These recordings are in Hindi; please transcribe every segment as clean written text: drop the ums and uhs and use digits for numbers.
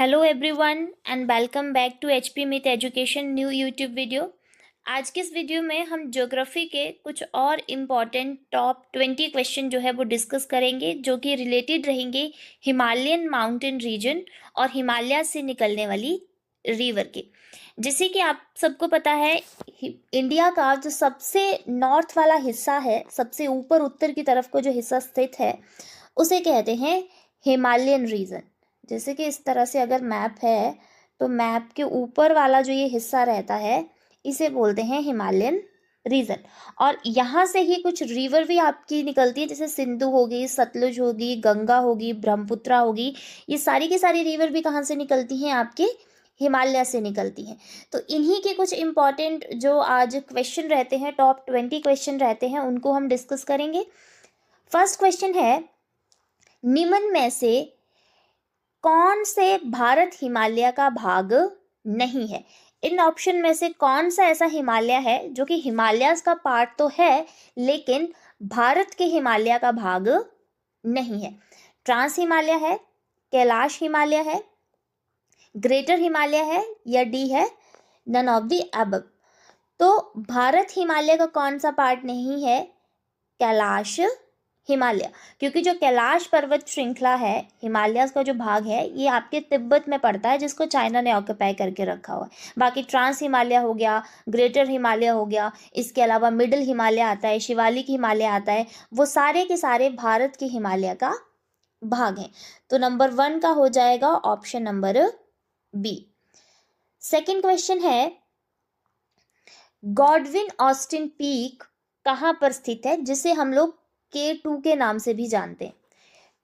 Hello everyone and welcome back to HP Myth Education new YouTube video. आज के इस वीडियो में हम ज्योग्राफी के कुछ और इम्पॉर्टेंट टॉप 20 क्वेश्चन जो है वो डिस्कस करेंगे, जो कि रिलेटेड रहेंगे हिमालयन माउंटेन रीजन और हिमालय से निकलने वाली रिवर के। जैसे कि आप सबको पता है, इंडिया का जो सबसे नॉर्थ वाला हिस्सा है, सबसे ऊपर उत्तर की तरफ को जो हिस्सा स्थित है, उसे कहते हैं हिमालयन रीजन। जैसे कि इस तरह से अगर मैप है तो मैप के ऊपर वाला जो ये हिस्सा रहता है इसे बोलते हैं हिमालयन रीजन। और यहाँ से ही कुछ रिवर भी आपकी निकलती है, जैसे सिंधु होगी, सतलुज होगी, गंगा होगी, ब्रह्मपुत्रा होगी। ये सारी की सारी रिवर भी कहाँ से निकलती हैं? आपके हिमालय से निकलती हैं। तो इन्हीं के कुछ इम्पॉर्टेंट जो आज क्वेश्चन रहते हैं, टॉप 20 क्वेश्चन रहते हैं, उनको हम डिस्कस करेंगे। फर्स्ट क्वेश्चन है, निम्न में से कौन से भारत हिमालय का भाग नहीं है? इन ऑप्शन में से कौन सा ऐसा हिमालय है जो कि हिमालय का पार्ट तो है लेकिन भारत के हिमालय का भाग नहीं है? ट्रांस हिमालय है, कैलाश हिमालय है, ग्रेटर हिमालय है, या डी है नन ऑफ द अबव। तो भारत हिमालय का कौन सा पार्ट नहीं है? कैलाश हिमालय। क्योंकि जो कैलाश पर्वत श्रृंखला है, हिमालय का जो भाग है, ये आपके तिब्बत में पड़ता है, जिसको चाइना ने ऑक्यूपाई करके रखा हुआ है। बाकी ट्रांस हिमालय हो गया, ग्रेटर हिमालय हो गया, इसके अलावा मिडिल हिमालय आता है, शिवालिक हिमालय आता है, वो सारे के सारे भारत के हिमालय का भाग हैं। तो नंबर 1 का हो जाएगा option number b. Second question है, गॉडविन ऑस्टिन पीक कहाँ पर स्थित है, जिसे हम लोग K2 के नाम से भी जानते हैं?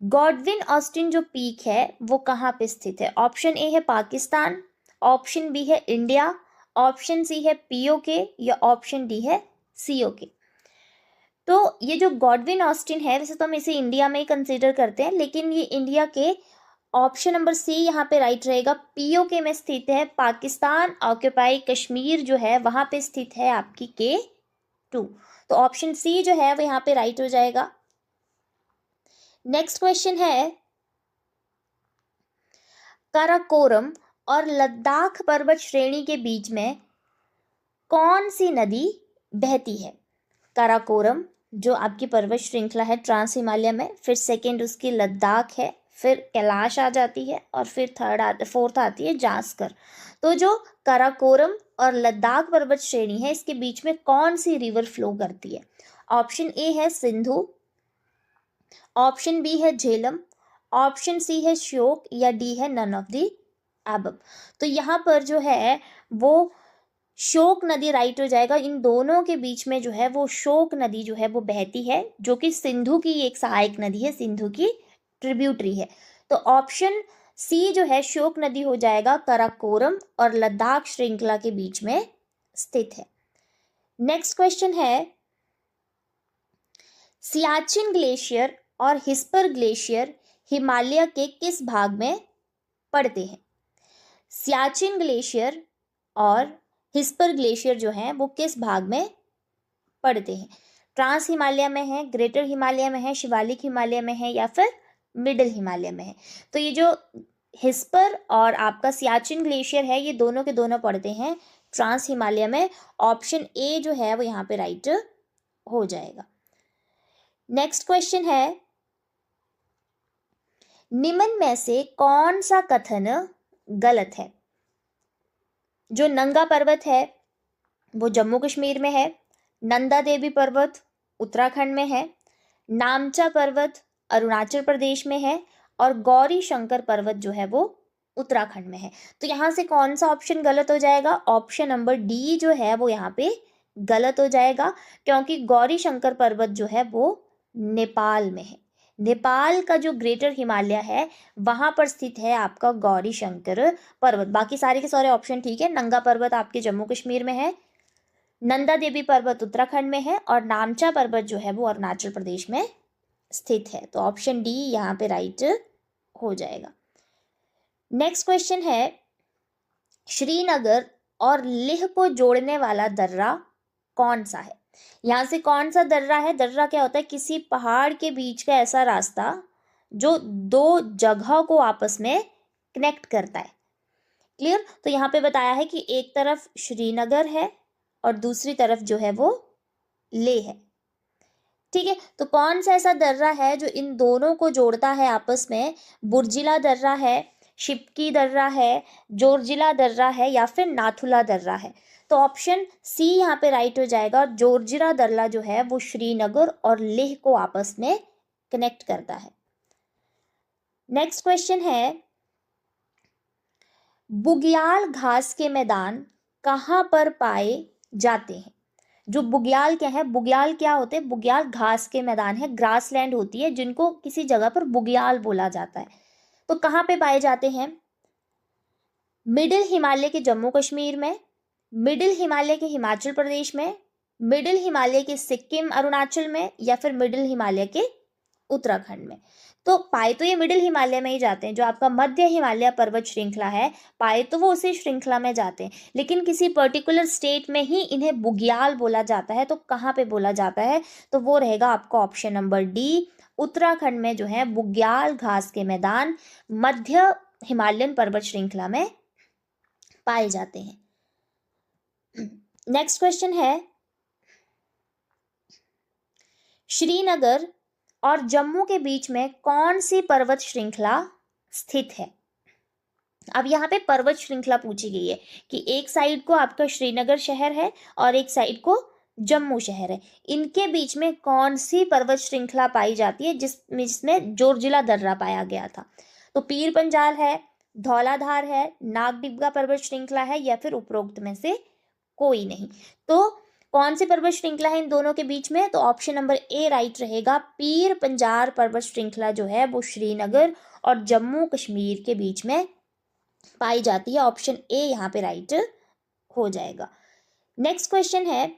गॉडविन ऑस्टिन जो पीक है वो कहाँ पे स्थित है? ऑप्शन ए है पाकिस्तान, ऑप्शन बी है इंडिया, ऑप्शन सी है POK, या ऑप्शन डी है COK। तो ये जो गॉडविन ऑस्टिन है, वैसे तो हम इसे इंडिया में ही कंसीडर करते हैं, लेकिन ये इंडिया के ऑप्शन नंबर सी यहाँ पे राइट रहेगा। POK में स्थित है, पाकिस्तान ऑक्यूपाई कश्मीर जो है वहां पे स्थित है आपकी K2। तो ऑप्शन सी जो है वो यहाँ पे राइट हो जाएगा। नेक्स्ट क्वेश्चन है, काराकोरम और लद्दाख पर्वत श्रेणी के बीच में कौन सी नदी बहती है? काराकोरम जो आपकी पर्वत श्रृंखला है ट्रांस हिमालय में, फिर सेकंड उसकी लद्दाख है, फिर कैलाश आ जाती है, और फिर फोर्थ आती है जास्कर। तो जो काराकोरम और लद्दाख पर्वत श्रेणी है, इसके बीच में कौन सी रिवर फ्लो करती है? ऑप्शन ए है सिंधु, ऑप्शन बी है झेलम, ऑप्शन सी है श्योक, या डी है नन ऑफ द अबव। तो यहाँ पर जो है वो शोक नदी राइट हो जाएगा। इन दोनों के बीच में जो है वो शोक नदी जो है वो बहती है, जो कि सिंधु की एक सहायक नदी है, सिंधु की ट्रिब्यूटरी है। तो ऑप्शन सी जो है शोक नदी हो जाएगा, काराकोरम और लद्दाख श्रृंखला के बीच में स्थित है। नेक्स्ट क्वेश्चन है, सियाचिन ग्लेशियर और हिस्पर ग्लेशियर हिमालय के किस भाग में पड़ते हैं? सियाचिन ग्लेशियर और हिस्पर ग्लेशियर जो हैं वो किस भाग में पड़ते हैं? ट्रांस हिमालय में है, ग्रेटर हिमालय में है, शिवालिक हिमालय में है, या फिर मिडिल हिमालय में है? तो ये जो हिस्पर और आपका सियाचिन ग्लेशियर है, ये दोनों के दोनों पड़ते हैं ट्रांस हिमालय में। ऑप्शन ए जो है वो यहाँ पे राइट हो जाएगा। नेक्स्ट क्वेश्चन है, निम्न में से कौन सा कथन गलत है? जो नंगा पर्वत है वो जम्मू कश्मीर में है, नंदा देवी पर्वत उत्तराखंड में है, नामचा पर्वत अरुणाचल प्रदेश में है, और गौरी शंकर पर्वत जो है वो उत्तराखंड में है। तो यहाँ से कौन सा ऑप्शन गलत हो जाएगा? ऑप्शन नंबर डी जो है वो यहाँ पे गलत हो जाएगा, क्योंकि गौरी शंकर पर्वत जो है वो नेपाल में है। नेपाल का जो ग्रेटर हिमालय है वहां पर स्थित है आपका गौरी शंकर पर्वत। बाकी सारे के सारे ऑप्शन ठीक है। नंगा पर्वत आपके जम्मू कश्मीर में है, नंदा देवी पर्वत उत्तराखंड में है, और नामचा पर्वत जो है वो अरुणाचल प्रदेश में स्थित है। तो ऑप्शन डी यहाँ पे राइट हो जाएगा। नेक्स्ट क्वेश्चन है, श्रीनगर और लेह को जोड़ने वाला दर्रा कौन सा है? यहाँ से कौन सा दर्रा है? दर्रा क्या होता है? किसी पहाड़ के बीच का ऐसा रास्ता जो दो जगह को आपस में कनेक्ट करता है। क्लियर। तो यहाँ पे बताया है कि एक तरफ श्रीनगर है और दूसरी तरफ जो है वो लेह है। ठीक है, तो कौन सा ऐसा दर्रा है जो इन दोनों को जोड़ता है आपस में? बुर्जिला दर्रा है, शिप्की दर्रा है, जोरजिला दर्रा है या फिर नाथुला दर्रा है? तो ऑप्शन सी यहाँ पे राइट हो जाएगा। जोरजिला दर्रा जो है वो श्रीनगर और लेह को आपस में कनेक्ट करता है। नेक्स्ट क्वेश्चन है, बुग्याल घास के मैदान कहाँ पर पाए जाते हैं? जो बुग्याल क्या है, बुग्याल क्या होते हैं? बुग्याल घास के मैदान है, ग्रास लैंड होती है जिनको किसी जगह पर बुग्याल बोला जाता है। तो कहाँ पे पाए जाते हैं? मिडिल हिमालय के जम्मू कश्मीर में, मिडिल हिमालय के हिमाचल प्रदेश में, मिडिल हिमालय के सिक्किम अरुणाचल में या फिर मिडिल हिमालय के उत्तराखंड में। तो पाए तो ये मिडिल हिमालय में ही जाते हैं। जो आपका मध्य हिमालय पर्वत श्रृंखला है, पाए तो वो उसी श्रृंखला में जाते हैं, लेकिन किसी पर्टिकुलर स्टेट में ही इन्हें बुग्याल बोला जाता है। तो कहाँ पे बोला जाता है? तो वो रहेगा आपका ऑप्शन नंबर डी, उत्तराखंड में जो है बुग्याल घास के मैदान मध्य हिमालयन पर्वत श्रृंखला में पाए जाते हैं। नेक्स्ट क्वेश्चन है, श्रीनगर और जम्मू के बीच में कौन सी पर्वत श्रृंखला स्थित है? अब यहाँ पे पर्वत श्रृंखला पूछी गई है कि एक साइड को आपका श्रीनगर शहर है और एक साइड को जम्मू शहर है, इनके बीच में कौन सी पर्वत श्रृंखला पाई जाती है जिसमें जोरजिला दर्रा पाया गया था? तो पीर पंजाल है, धौलाधार है, नागडिब्बा पर्वत श्रृंखला है या फिर उपरोक्त में से कोई नहीं। तो कौन सी पर्वत श्रृंखला है इन दोनों के बीच में? तो ऑप्शन नंबर ए राइट रहेगा। पीर पंजाल पर्वत श्रृंखला जो है वो श्रीनगर और जम्मू कश्मीर के बीच में पाई जाती है। ऑप्शन ए यहाँ पे राइट हो जाएगा। नेक्स्ट क्वेश्चन है,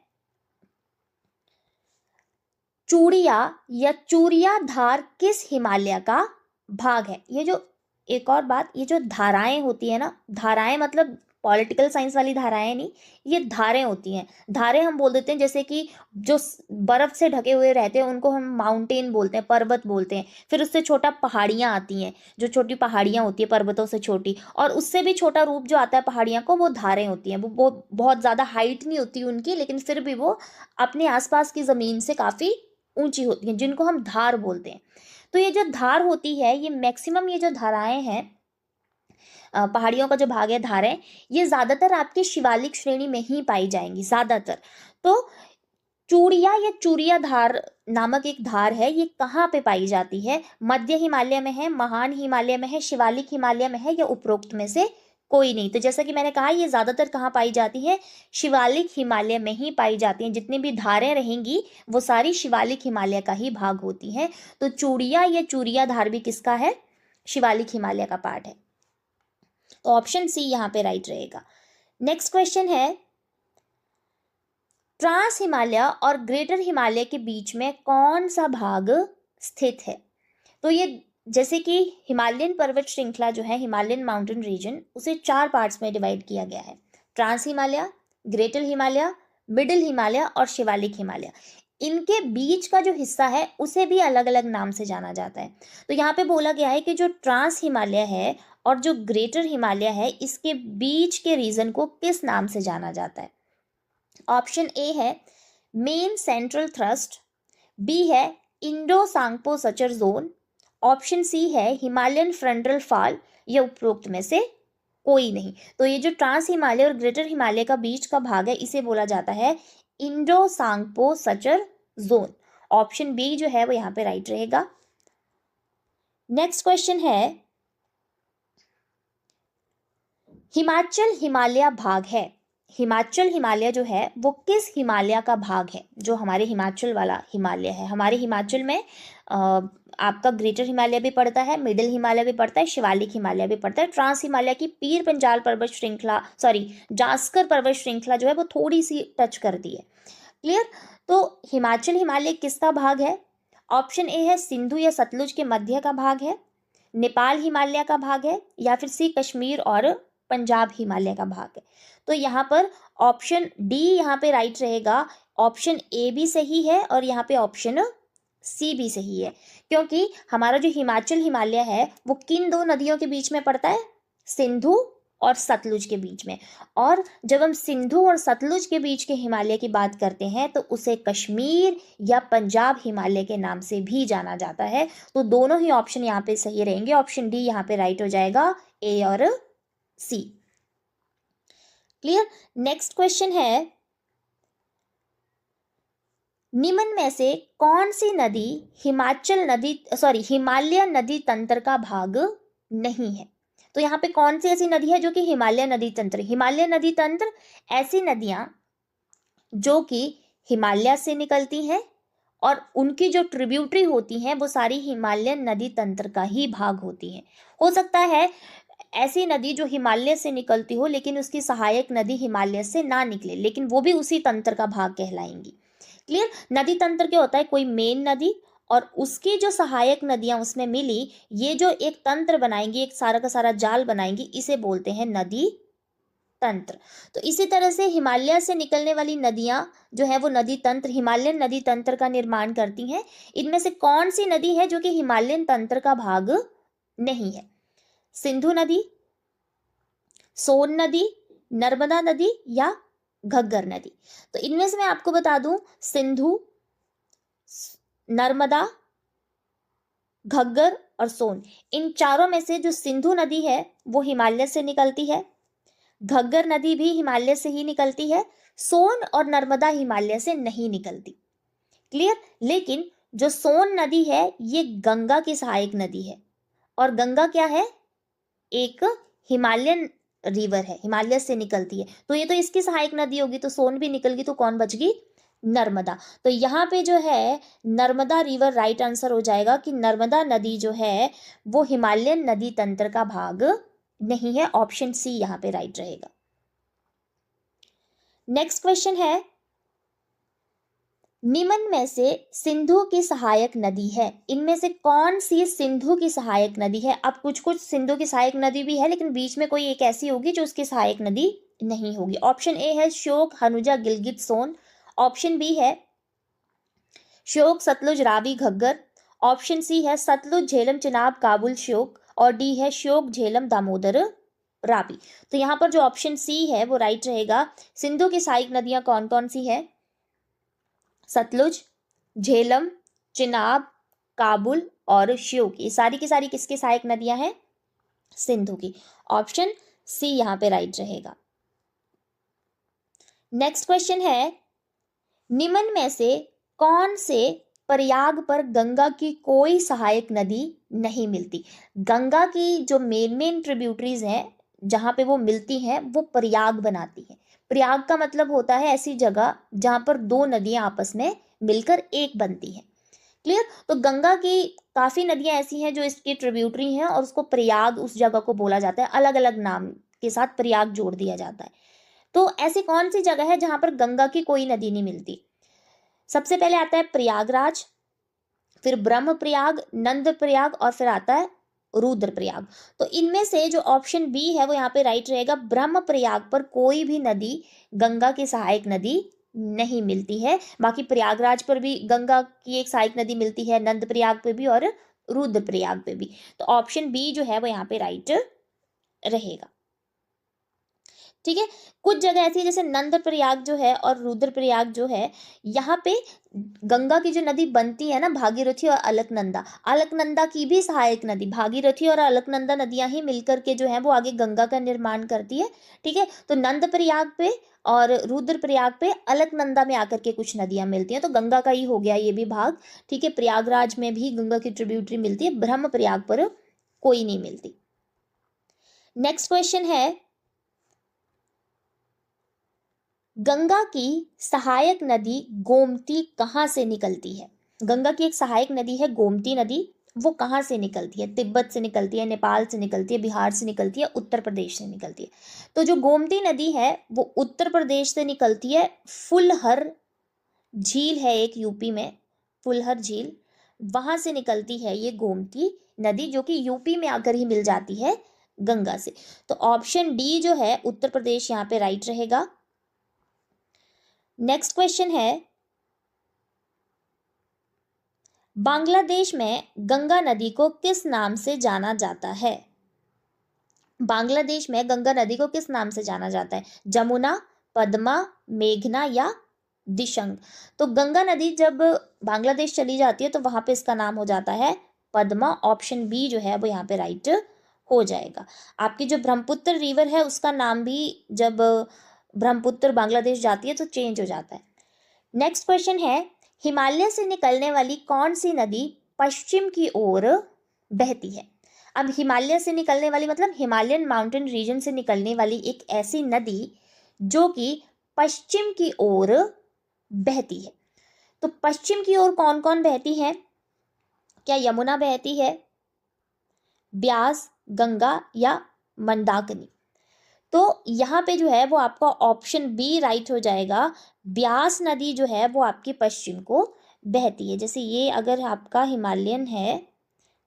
चूड़िया या चूड़िया धार किस हिमालय का भाग है? ये जो एक और बात, ये जो धाराएं होती है ना, धाराएं मतलब पॉलिटिकल साइंस वाली धाराएं नहीं, ये धारें होती हैं। धारें हम बोल देते हैं, जैसे कि जो बर्फ से ढके हुए रहते हैं उनको हम माउंटेन बोलते हैं, पर्वत बोलते हैं। फिर उससे छोटा पहाड़ियाँ आती हैं, जो छोटी पहाड़ियाँ होती है पर्वतों से छोटी, और उससे भी छोटा रूप जो आता है पहाड़ियाँ को, वो धारें होती हैं। वो बहुत ज़्यादा हाइट नहीं होती उनकी, लेकिन फिर भी वो अपने आसपास की ज़मीन से काफ़ी ऊंची होती हैं, जिनको हम धार बोलते हैं। तो ये जो धार होती है, ये मैक्सिमम ये जो धाराएं हैं, पहाड़ियों का जो भाग है धारें, ये ज़्यादातर आपके शिवालिक श्रेणी में ही पाई जाएंगी ज़्यादातर। तो चूड़िया या चूड़िया धार नामक एक धार है, ये कहाँ पे पाई जाती है? मध्य हिमालय में है, महान हिमालय में है, शिवालिक हिमालय में है या उपरोक्त में से कोई नहीं? तो जैसा कि मैंने कहा, ये ज़्यादातर कहाँ पाई जाती है? शिवालिक हिमालय में ही पाई जाती हैं। जितनी भी धारें रहेंगी वो सारी शिवालिक हिमालय का ही भाग होती हैं। तो चूड़िया या चूड़िया धार भी किसका है? शिवालिक हिमालय का पार्ट है। तो ऑप्शन सी यहाँ पे राइट रहेगा। नेक्स्ट क्वेश्चन है, ट्रांस हिमालय और ग्रेटर हिमालय के बीच में कौन सा भाग स्थित है? तो ये जैसे कि हिमालयन पर्वत श्रृंखला जो है, हिमालयन माउंटेन रीजन, उसे 4 पार्ट्स में डिवाइड किया गया है। Trans Himalaya, Greater Himalaya, Middle Himalaya और शिवालिक हिमालय। इनके बीच का जो हिस्सा है उसे भी अलग अलग नाम से जाना जाता है। तो यहाँ पे बोला गया है कि जो ट्रांस हिमालय है और जो ग्रेटर हिमालय है, इसके बीच के रीजन को किस नाम से जाना जाता है? ऑप्शन ए है मेन सेंट्रल थ्रस्ट, बी है Indo Tsangpo suture zone, option c है हिमालयन फ्रंटल फॉल या उपरोक्त में से कोई नहीं। तो ये जो ट्रांस हिमालय और ग्रेटर हिमालय का बीच का भाग है, इसे बोला जाता है Indo Tsangpo suture zone. Option b जो है वो यहाँ पे राइट रहेगा। नेक्स्ट क्वेश्चन है, हिमाचल हिमालय भाग है, हिमाचल हिमालय जो है वो किस हिमालय का भाग है? जो हमारे हिमाचल वाला हिमालय है, हमारे हिमाचल में आपका ग्रेटर हिमालय भी पड़ता है, मिडिल हिमालय भी पड़ता है, शिवालिक हिमालय भी पड़ता है। ट्रांस हिमालय की पीर पंजाल पर्वत श्रृंखला, जास्कर पर्वत श्रृंखला जो है वो थोड़ी सी टच करती है। क्लियर। तो हिमाचल हिमालय किसका भाग है? ऑप्शन ए है सिंधु या सतलुज के मध्य का भाग है, नेपाल हिमालय का भाग है, या फिर सी कश्मीर और पंजाब हिमालय का भाग है। तो यहाँ पर ऑप्शन डी यहाँ पे राइट रहेगा। ऑप्शन ए भी सही है और यहाँ पे ऑप्शन सी भी सही है, क्योंकि हमारा जो हिमाचल हिमालय है वो किन 2 नदियों के बीच में पड़ता है? सिंधु और सतलुज के बीच में। और जब हम सिंधु और सतलुज के बीच के हिमालय की बात करते हैं तो उसे कश्मीर या पंजाब हिमालय के नाम से भी जाना जाता है। तो दोनों ही ऑप्शन यहाँ पे सही रहेंगे। ऑप्शन डी यहाँ पे राइट हो जाएगा, ए और सी। क्लियर। नेक्स्ट क्वेश्चन है, निम्न में से कौन सी नदी हिमालय नदी तंत्र का भाग नहीं है? तो यहाँ पे कौन सी ऐसी नदी है जो कि हिमालय नदी तंत्र ऐसी नदियां जो कि हिमालय से निकलती हैं और उनकी जो ट्रिब्यूटरी होती हैं वो सारी हिमालय नदी तंत्र का ही भाग होती हैं। हो सकता है ऐसी नदी जो हिमालय से निकलती हो लेकिन उसकी सहायक नदी हिमालय से ना निकले, लेकिन वो भी उसी तंत्र का भाग कहलाएंगी। क्लियर। नदी तंत्र क्या होता है? कोई मेन नदी और उसकी जो सहायक नदियां उसमें मिली, ये जो एक तंत्र बनाएंगी, एक सारा का सारा जाल बनाएंगी, इसे बोलते हैं नदी तंत्र। तो इसी तरह से हिमालय से निकलने वाली नदियां जो है वो नदी तंत्र, हिमालयन नदी तंत्र का निर्माण करती हैं। इनमें से कौन सी नदी है जो कि हिमालयन तंत्र का भाग नहीं है? सिंधु नदी, सोन नदी, नर्मदा नदी या घग्गर नदी? तो इनमें से मैं आपको बता दूं, सिंधु, नर्मदा, घग्गर और सोन, इन चारों में से जो सिंधु नदी है वो हिमालय से निकलती है, घग्गर नदी भी हिमालय से ही निकलती है, सोन और नर्मदा हिमालय से नहीं निकलती। क्लियर। लेकिन जो सोन नदी है ये गंगा की सहायक नदी है और गंगा क्या है? एक हिमालयन रिवर है, हिमालय से निकलती है, तो ये तो इसकी सहायक नदी होगी, तो सोन भी निकल गई, तो कौन बच गई? नर्मदा। तो यहाँ पे जो है नर्मदा रिवर राइट आंसर हो जाएगा कि नर्मदा नदी जो है वो हिमालयन नदी तंत्र का भाग नहीं है। ऑप्शन सी यहाँ पे राइट रहेगा। नेक्स्ट क्वेश्चन है, निम्न में से सिंधु की सहायक नदी है, इनमें से कौन सी सिंधु की सहायक नदी है? अब कुछ कुछ सिंधु की सहायक नदी भी है लेकिन बीच में कोई एक ऐसी होगी जो उसकी सहायक नदी नहीं होगी। ऑप्शन ए है श्योक, हनुजा, गिलगित, सोन। ऑप्शन बी है श्योक, सतलुज, रावी, घग्गर। ऑप्शन सी है सतलुज, झेलम, चिनाब, काबुल, श्योक। और डी है श्योक, झेलम, दामोदर, रावी। तो यहाँ पर जो ऑप्शन सी है वो राइट रहेगा। सिंधु की सहायक नदियां कौन कौन सी है? सतलुज, झेलम, चिनाब, काबुल और श्योक। ये सारी की सारी किसकी सहायक नदियां हैं? सिंधु की। ऑप्शन सी यहां पे राइट रहेगा। नेक्स्ट क्वेश्चन है, निम्न में से कौन से प्रयाग पर गंगा की कोई सहायक नदी नहीं मिलती? गंगा की जो मेन ट्रिब्यूटरीज हैं जहां पे वो मिलती हैं वो प्रयाग बनाती हैं। प्रयाग का मतलब होता है ऐसी जगह जहां पर दो नदियां आपस में मिलकर एक बनती हैं। क्लियर। तो गंगा की काफी नदियां ऐसी हैं जो इसकी ट्रिब्यूटरी हैं और उसको प्रयाग उस जगह को बोला जाता है, अलग अलग नाम के साथ प्रयाग जोड़ दिया जाता है। तो ऐसी कौन सी जगह है जहां पर गंगा की कोई नदी नहीं मिलती? सबसे पहले आता है प्रयागराज, फिर ब्रह्म प्रयाग, नंद प्रयाग और फिर आता है रुद्र प्रयाग। तो इनमें से जो ऑप्शन बी है वो यहाँ पे राइट रहेगा। ब्रह्म प्रयाग पर कोई भी नदी गंगा की सहायक नदी नहीं मिलती है। बाकी प्रयागराज पर भी गंगा की एक सहायक नदी मिलती है, नंद प्रयाग पे भी और रुद्र प्रयाग पे भी। तो ऑप्शन बी जो है वो यहाँ पे राइट रहेगा। ठीक है। कुछ जगह ऐसी है जैसे नंद प्रयाग जो है और रुद्र प्रयाग जो है, यहाँ पे गंगा की जो नदी बनती है ना, भागीरथी और अलकनंदा, अलकनंदा की भी सहायक नदी, भागीरथी और अलकनंदा नदियां ही मिलकर के जो है वो आगे गंगा का निर्माण करती है। ठीक है। तो नंद प्रयाग पे और रुद्र प्रयाग पे अलकनंदा में आकर के कुछ नदियां मिलती हैं, तो गंगा का ही हो गया ये भी भाग। ठीक है। प्रयागराज में भी गंगा की ट्रिब्यूटरी मिलती है, ब्रह्म प्रयाग पर कोई नहीं मिलती। नेक्स्ट क्वेश्चन है, गंगा की सहायक नदी गोमती कहाँ से निकलती है? गंगा की एक सहायक नदी है गोमती नदी, वो कहाँ से निकलती है? तिब्बत से निकलती है, नेपाल से निकलती है, बिहार से निकलती है, उत्तर प्रदेश से निकलती है। तो जो गोमती नदी है वो उत्तर प्रदेश से निकलती है। फुलहर झील है एक यूपी में, फुलहर झील, वहां से निकलती है ये गोमती नदी, जो कि यूपी में आकर ही मिल जाती है गंगा से। तो ऑप्शन डी जो है उत्तर प्रदेश यहाँ पे राइट रहेगा। नेक्स्ट क्वेश्चन है, बांग्लादेश में गंगा नदी को किस नाम से जाना जाता है? बांग्लादेश में गंगा नदी को किस नाम से जाना जाता है? जमुना, पद्मा, मेघना या दिशंग? तो गंगा नदी जब बांग्लादेश चली जाती है तो वहां पे इसका नाम हो जाता है पद्मा। ऑप्शन बी जो है वो यहाँ पे राइट हो जाएगा। आपकी जो ब्रह्मपुत्र रिवर है उसका नाम भी जब ब्रह्मपुत्र बांग्लादेश जाती है तो चेंज हो जाता है। नेक्स्ट क्वेश्चन है, हिमालय से निकलने वाली कौन सी नदी पश्चिम की ओर बहती है? अब हिमालय से निकलने वाली मतलब हिमालयन माउंटेन रीजन से निकलने वाली एक ऐसी नदी जो कि पश्चिम की ओर बहती है। तो पश्चिम की ओर कौन कौन बहती है? क्या यमुना बहती है, ब्यास, गंगा या मंदाकिनी? तो यहाँ पे जो है वो आपका ऑप्शन बी राइट हो जाएगा। ब्यास नदी जो है वो आपकी पश्चिम को बहती है। जैसे ये अगर आपका हिमालयन है,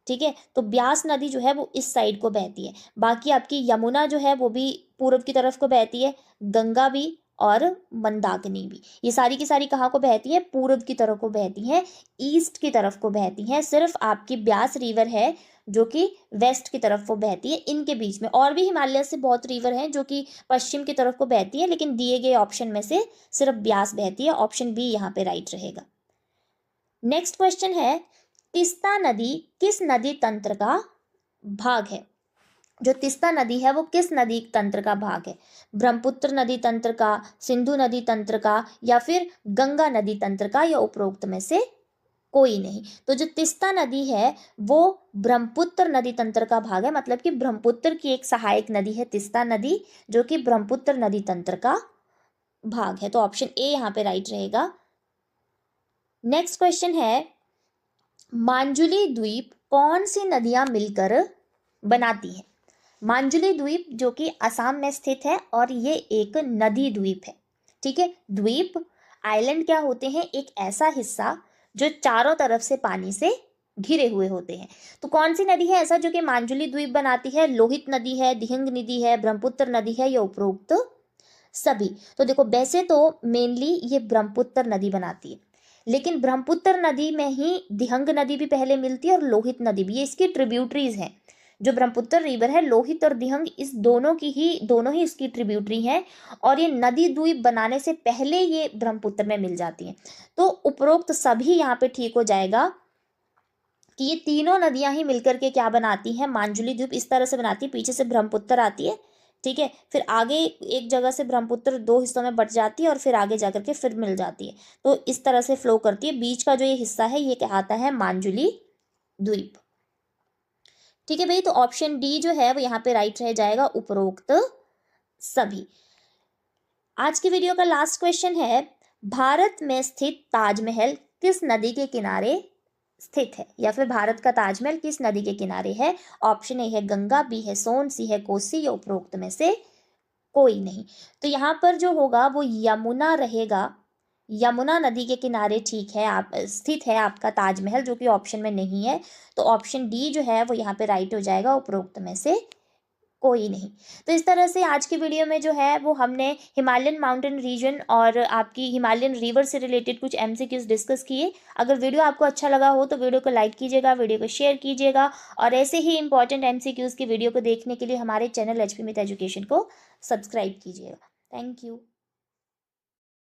ठीक है, तो ब्यास नदी जो है वो इस साइड को बहती है। बाकी आपकी यमुना जो है वो भी पूर्व की तरफ को बहती है, गंगा भी और मंदाकिनी भी। ये सारी की सारी कहाँ को बहती है? पूर्व की तरफ को बहती हैं, ईस्ट की तरफ को बहती हैं। सिर्फ आपकी ब्यास रिवर है जो कि वेस्ट की तरफ वो बहती है। इनके बीच में और भी हिमालय से बहुत रिवर हैं जो कि पश्चिम की तरफ को बहती है, लेकिन दिए गए ऑप्शन में से सिर्फ ब्यास बहती है। ऑप्शन बी यहाँ पे राइट रहेगा। नेक्स्ट क्वेश्चन है, तीस्ता नदी किस नदी तंत्र का भाग है? जो तीस्ता नदी है वो किस नदी तंत्र का भाग है? ब्रह्मपुत्र नदी तंत्र का, सिंधु नदी तंत्र का या फिर गंगा नदी तंत्र का, या उपरोक्त में से कोई नहीं? तो जो तीस्ता नदी है वो ब्रह्मपुत्र नदी तंत्र का भाग है, मतलब कि ब्रह्मपुत्र की एक सहायक नदी है तीस्ता नदी जो कि ब्रह्मपुत्र नदी तंत्र का भाग है। तो ऑप्शन ए यहाँ पे राइट रहेगा। नेक्स्ट क्वेश्चन है, मांजुली द्वीप कौन सी नदियां मिलकर बनाती हैं? मांजुली द्वीप जो कि असम में स्थित है और ये एक नदी द्वीप है। ठीक है, द्वीप आइलैंड क्या होते हैं? एक ऐसा हिस्सा जो चारों तरफ से पानी से घिरे हुए होते हैं। तो कौन सी नदी है ऐसा जो कि मांजुली द्वीप बनाती है? लोहित नदी है, दिहिंग नदी है, ब्रह्मपुत्र नदी है या उपरोक्त सभी? तो देखो, वैसे तो मेनली ये ब्रह्मपुत्र नदी बनाती है, लेकिन ब्रह्मपुत्र नदी में ही दिहंग नदी भी पहले मिलती है और लोहित नदी भी। ये इसकी ट्रिब्यूटरीज हैं। जो ब्रह्मपुत्र रिवर है, लोहित और दिहंग, इस दोनों ही इसकी ट्रिब्यूटरी हैं और ये नदी द्वीप बनाने से पहले ये ब्रह्मपुत्र में मिल जाती हैं। तो उपरोक्त सभी यहाँ पे ठीक हो जाएगा कि ये तीनों नदियां ही मिलकर के क्या बनाती हैं? मांजुली द्वीप इस तरह से बनाती है। पीछे से ब्रह्मपुत्र आती है, ठीक है, फिर आगे एक जगह से ब्रह्मपुत्र दो हिस्सों में बट जाती है और फिर आगे जाकर के फिर मिल जाती है। तो इस तरह से फ्लो करती है। बीच का जो ये हिस्सा है ये कहलाता है मांजुली द्वीप। ठीक है भाई, तो ऑप्शन डी जो है वो यहाँ पे राइट रह जाएगा, उपरोक्त सभी। आज की वीडियो का लास्ट क्वेश्चन है, भारत में स्थित ताजमहल किस नदी के किनारे स्थित है? या फिर भारत का ताजमहल किस नदी के किनारे है? ऑप्शन ए है गंगा, बी है सोन, सी है कोसी या उपरोक्त में से कोई नहीं? तो यहाँ पर जो होगा वो यमुना रहेगा। यमुना नदी के किनारे ठीक है आप स्थित है आपका ताजमहल, जो कि ऑप्शन में नहीं है। तो ऑप्शन डी जो है वो यहाँ पे राइट हो जाएगा, उपरोक्त में से कोई नहीं। तो इस तरह से आज की वीडियो में जो है वो हमने हिमालयन माउंटेन रीजन और आपकी हिमालयन रिवर से रिलेटेड कुछ एमसीक्यूज डिस्कस किए। अगर वीडियो आपको अच्छा लगा हो तो वीडियो को लाइक कीजिएगा, वीडियो को शेयर कीजिएगा और ऐसे ही इंपॉर्टेंट एमसीक्यूज की वीडियो को देखने के लिए हमारे चैनल एचपी मिथ एजुकेशन को सब्सक्राइब कीजिएगा। Thank you.